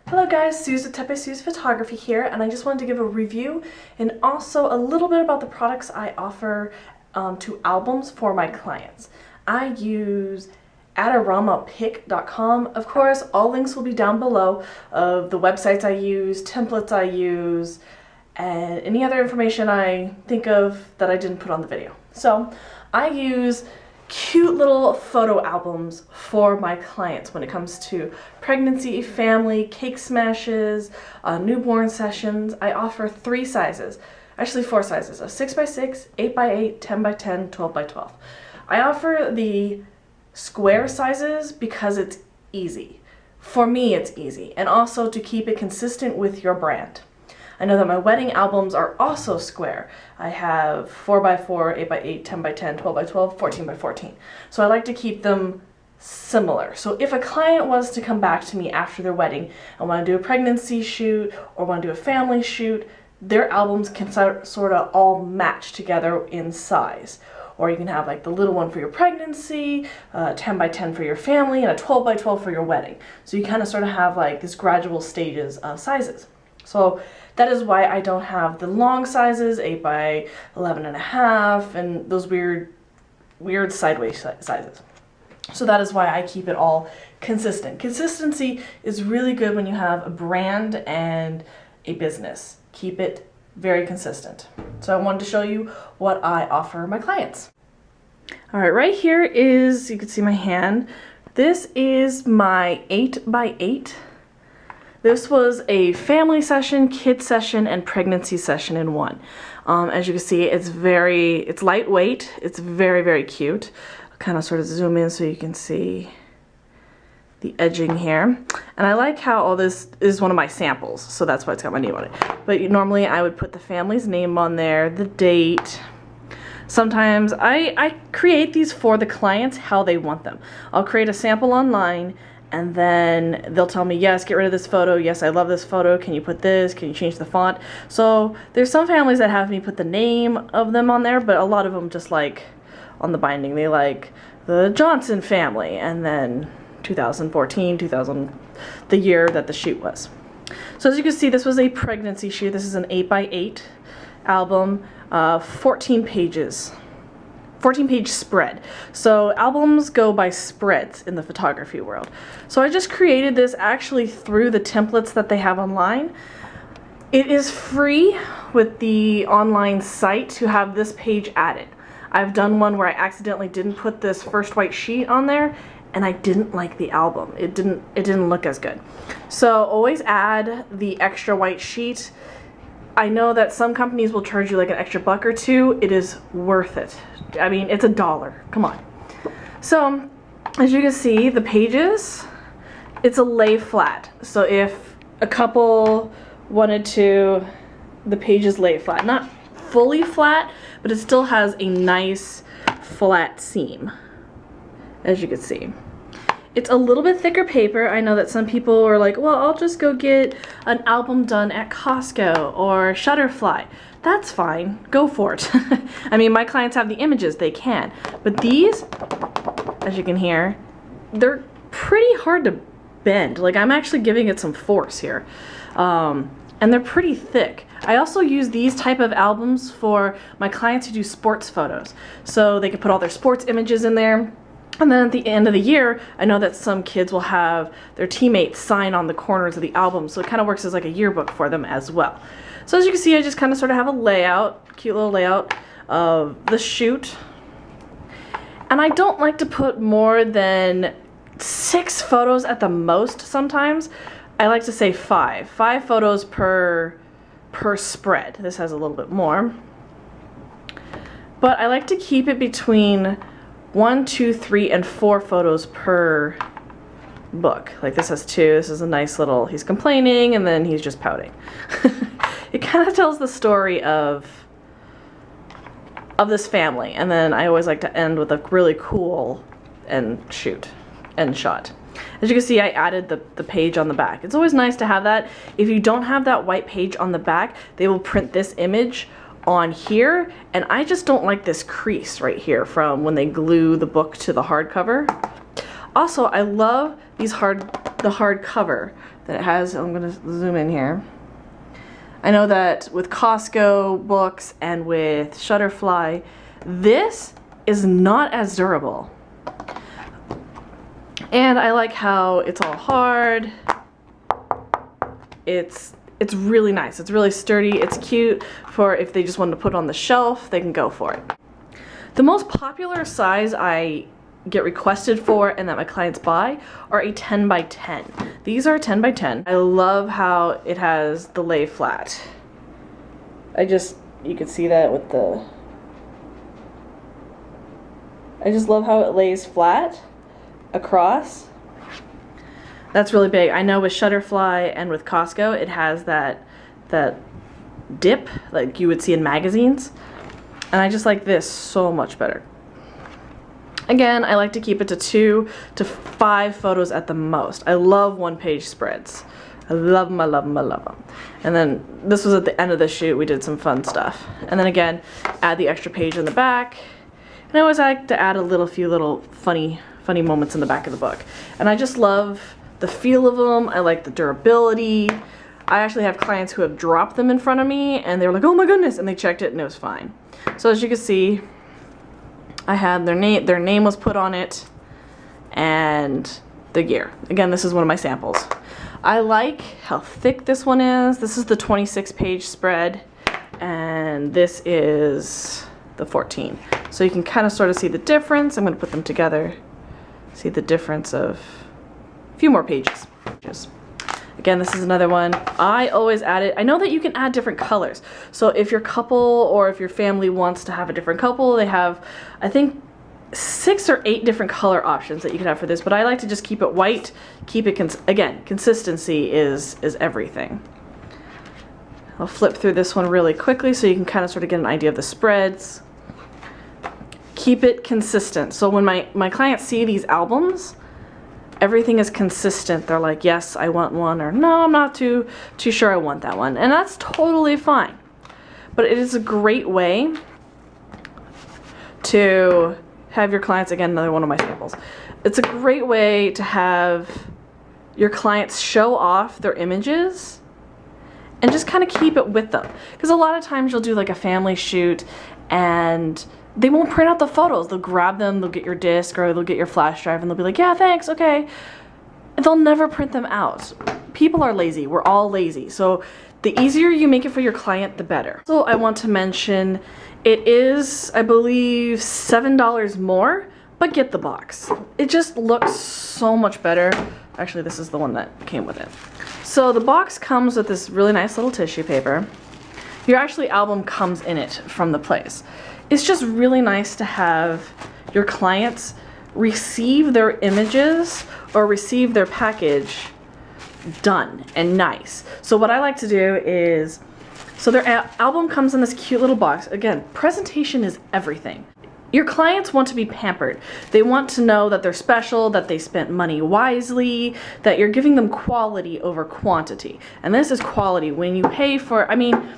Hello guys, Suz at TepeSuz Photography here, and I just wanted to give a review and also a little bit about the products I offer to albums for my clients. I use AdoramaPix.com. Of course, all links will be down below of the websites I use, templates I use, and any other information I think of that I didn't put on the video. So I use cute little photo albums for my clients when it comes to pregnancy, family, cake smashes, newborn sessions. I offer 3 sizes, actually 4 sizes, a 6x6, 8x8, 10x10, 12x12. I offer the square sizes because it's easy. For me, it's easy, and also to keep it consistent with your brand. I know that my wedding albums are also square. I have 4x4, 8x8, 10x10, 12x12, 14x14. So I like to keep them similar. So if a client was to come back to me after their wedding and want to do a pregnancy shoot or want to do a family shoot, their albums can sort of all match together in size. Or you can have like the little one for your pregnancy, 10x10 for your family, and a 12x12 for your wedding. So you kind of sort of have like this gradual stages of sizes. So that is why I don't have the long sizes, 8x11.5, and those weird sideways sizes. So that is why I keep it all consistent. Consistency is really good when you have a brand and a business. Keep it very consistent. So I wanted to show you what I offer my clients. All right, right here is, you can see my hand. This is my 8x8. This was a family session, kid session, and pregnancy session in one. As you can see, it's lightweight. It's very, very cute. I'll kind of sort of zoom in so you can see the edging here. And I like how all this is one of my samples, so that's why it's got my name on it. But normally I would put the family's name on there, the date. Sometimes I create these for the clients how they want them. I'll create a sample online, and then they'll tell me, yes, get rid of this photo. Yes, I love this photo. Can you put this? Can you change the font? So there's some families that have me put the name of them on there, but a lot of them just like on the binding, they like the Johnson family, and then 2014, the year that the shoot was. So as you can see, this was a pregnancy shoot. This is an 8x8 album, 14 pages. 14-page spread. So albums go by spreads in the photography world. So I just created this actually through the templates that they have online. It is free with the online site to have this page added. I've done one where I accidentally didn't put this first white sheet on there, and I didn't like the album. It didn't look as good. So always add the extra white sheet. I know that some companies will charge you like an extra $1 or $2. It is worth it. I mean, it's $1. Come on. So, as you can see, the pages, it's a lay flat. So if a couple wanted to, the pages lay flat. Not fully flat, but it still has a nice flat seam, as you can see. It's a little bit thicker paper. I know that some people are like, well, I'll just go get an album done at Costco or Shutterfly. That's fine. Go for it. I mean, my clients have the images. They can. But these, as you can hear, they're pretty hard to bend. Like, I'm actually giving it some force here. And they're pretty thick. I also use these type of albums for my clients who do sports photos. So they can put all their sports images in there. And then at the end of the year, I know that some kids will have their teammates sign on the corners of the album, so it kind of works as like a yearbook for them as well. So as you can see, I just kind of sort of have a layout, cute little layout of the shoot. And I don't like to put more than 6 photos at the most sometimes. I like to say 5. 5 photos per spread. This has a little bit more. But I like to keep it between 1, 2, 3, and 4 photos per book. Like this has 2. This is a nice little, he's complaining and then he's just pouting. It kind of tells the story of this family, and then I always like to end with a really cool end shot. As you can see, I added the page on the back. It's always nice to have that. If you don't have that white page on the back, they will print this image on here, and I just don't like this crease right here from when they glue the book to the hardcover. Also, I love these hard the hard cover that it has. I'm gonna zoom in here. I know that with Costco books and with Shutterfly, this is not as durable. And I like how it's all hard. It's really nice. It's really sturdy. It's cute for if they just wanted to put it on the shelf, they can go for it. The most popular size I get requested for and that my clients buy are a 10 by 10. These are 10 by 10. I love how it has the lay flat. You can see that with the, I just love how it lays flat across. That's really big. I know with Shutterfly and with Costco, it has that dip like you would see in magazines. And I just like this so much better. Again, I like to keep it to 2 to 5 photos at the most. I love one-page spreads. I love them, I love them, I love them. And then this was at the end of the shoot. We did some fun stuff. And then again, add the extra page in the back. And I always like to add a few little funny moments in the back of the book. And I just love the feel of them. I like the durability. I actually have clients who have dropped them in front of me and they were like, oh my goodness, and they checked it and it was fine. So as you can see, I had their name was put on it and the year. Again, this is one of my samples. I like how thick this one is. This is the 26-page spread and this is the 14. So you can kind of sort of see the difference. I'm going to put them together. See the difference of a few more pages. Again, this is another one. I always add it. I know that you can add different colors. So if your couple or if your family wants to have a different couple, they have, I think, 6 or 8 different color options that you can have for this, but I like to just keep it white, keep it, again, consistency is everything. I'll flip through this one really quickly so you can kind of sort of get an idea of the spreads. Keep it consistent. So when my clients see these albums, everything is consistent. They're like, yes, I want one, or no, I'm not too sure I want that one. And that's totally fine. But it is a great way to have your clients, again, another one of my samples. It's a great way to have your clients show off their images and just kind of keep it with them. Because a lot of times you'll do like a family shoot and they won't print out the photos. They'll grab them, they'll get your disc or they'll get your flash drive and they'll be like, yeah, thanks, okay. And they'll never print them out. People are lazy, we're all lazy. So the easier you make it for your client, the better. So I want to mention, it is, I believe, $7 more, but get the box. It just looks so much better. Actually, this is the one that came with it. So the box comes with this really nice little tissue paper. Your album comes in it from the place. It's just really nice to have your clients receive their images or receive their package done and nice. So what I like to do is, so their album comes in this cute little box. Again, presentation is everything. Your clients want to be pampered. They want to know that they're special, that they spent money wisely, that you're giving them quality over quantity. And this is quality. When you pay for, I mean,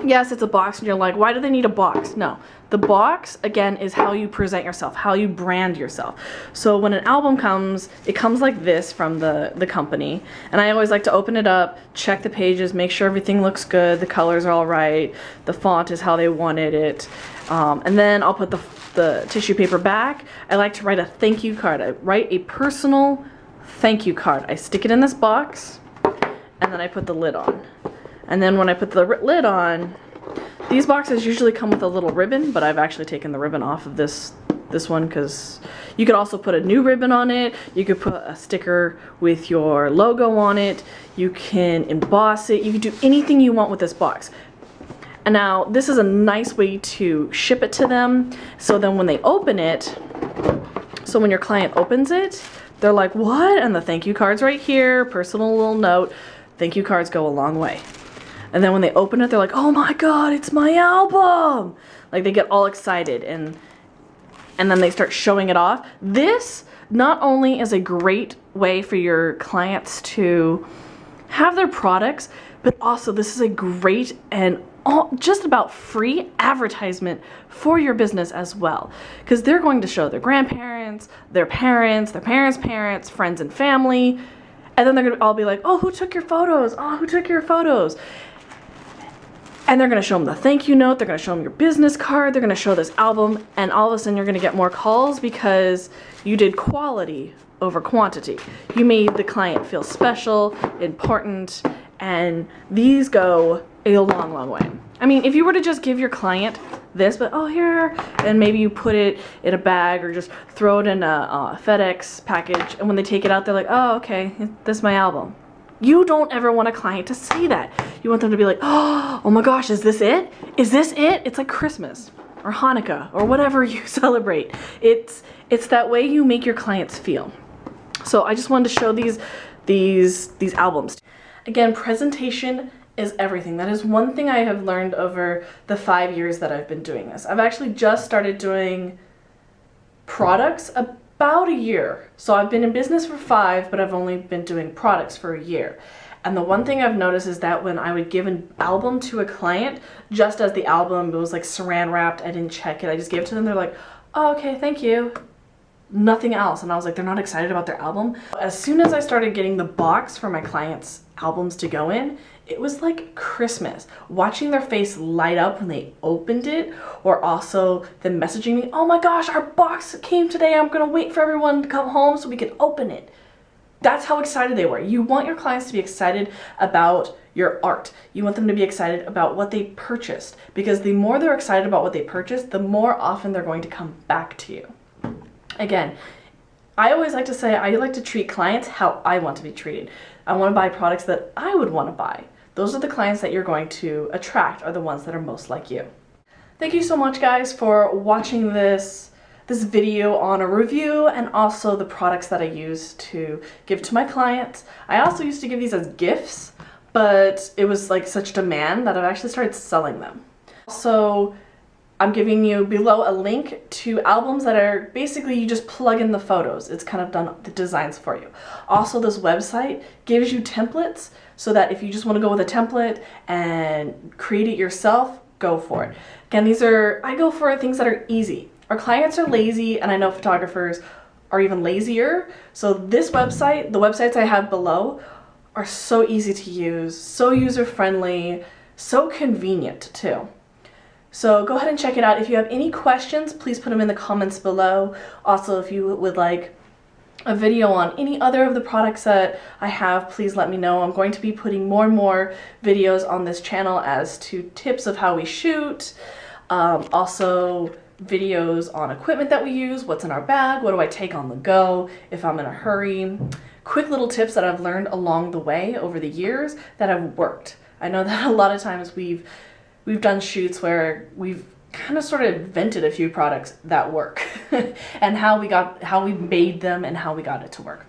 yes, it's a box and you're like, why do they need a box? No, the box, again, is how you present yourself, how you brand yourself. So when an album comes, it comes like this from the company. And I always like to open it up, check the pages, make sure everything looks good, the colors are all right, the font is how they wanted it. And then I'll put the tissue paper back. I like to write a thank you card. I write a personal thank you card. I stick it in this box and then I put the lid on. And then when I put the lid on, these boxes usually come with a little ribbon, but I've actually taken the ribbon off of this one because you could also put a new ribbon on it. You could put a sticker with your logo on it. You can emboss it. You can do anything you want with this box. And now this is a nice way to ship it to them. So then when they open it, so when your client opens it, they're like, what? And the thank you card's right here, personal little note. Thank you cards go a long way. And then when they open it, they're like, oh my God, it's my album. Like they get all excited and then they start showing it off. This not only is a great way for your clients to have their products, but also this is a great and just about free advertisement for your business as well. Because they're going to show their grandparents, their parents' parents, friends and family. And then they're gonna all be like, oh, who took your photos? Oh, who took your photos? And they're gonna show them the thank you note, they're gonna show them your business card, they're gonna show this album, and all of a sudden you're gonna get more calls because you did quality over quantity. You made the client feel special, important, and these go a long, long way. I mean, if you were to just give your client this, but oh, here, and maybe you put it in a bag or just throw it in a FedEx package, and when they take it out, they're like, oh, okay, this is my album. You don't ever want a client to say that. You want them to be like, oh my gosh, is this it? Is this it? It's like Christmas or Hanukkah or whatever you celebrate. It's that way you make your clients feel. So I just wanted to show these albums. Again, presentation is everything. That is one thing I have learned over the 5 years that I've been doing this. I've actually just started doing products about a year. So I've been in business for 5, but I've only been doing products for a year. And the one thing I've noticed is that when I would give an album to a client, just as the album, it was like saran wrapped, I didn't check it, I just gave it to them, they're like, oh, okay, thank you. Nothing else. And I was like, they're not excited about their album. As soon as I started getting the box for my clients' albums to go in, it was like Christmas. Watching their face light up when they opened it, or also them messaging me, oh my gosh, our box came today, I'm gonna wait for everyone to come home so we can open it. That's how excited they were. You want your clients to be excited about your art. You want them to be excited about what they purchased, because the more they're excited about what they purchased, the more often they're going to come back to you. Again, I always like to say I like to treat clients how I want to be treated. I want to buy products that I would want to buy. Those are the clients that you're going to attract, are the ones that are most like you. Thank you so much, guys, for watching this video on a review and also the products that I use to give to my clients. I also used to give these as gifts, but it was like such demand that I've actually started selling them. Also, I'm giving you below a link to albums that are basically you just plug in the photos. It's kind of done the designs for you. Also, this website gives you templates so that if you just want to go with a template and create it yourself, go for it. Again, I go for things that are easy. Our clients are lazy, and I know photographers are even lazier. So this website, the websites I have below, are so easy to use, so user-friendly, so convenient too. So go ahead and check it out. If you have any questions, please put them in the comments below. Also, if you would like a video on any other of the products that I have, please let me know. I'm going to be putting more and more videos on this channel as to tips of how we shoot, also videos on equipment that we use, what's in our bag, what do I take on the go if I'm in a hurry, quick little tips that I've learned along the way over the years that have worked. I know that a lot of times we've done shoots where we've kind of sort of invented a few products that work and how we made them and how we got it to work.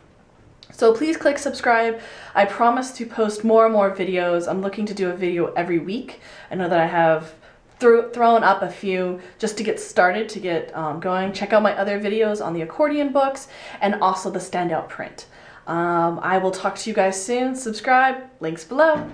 So please click subscribe. I promise to post more and more videos. I'm looking to do a video every week. I know that I have thrown up a few just to get started, to get going. Check out my other videos on the accordion books and also the standout print. I will talk to you guys soon. Subscribe, links below.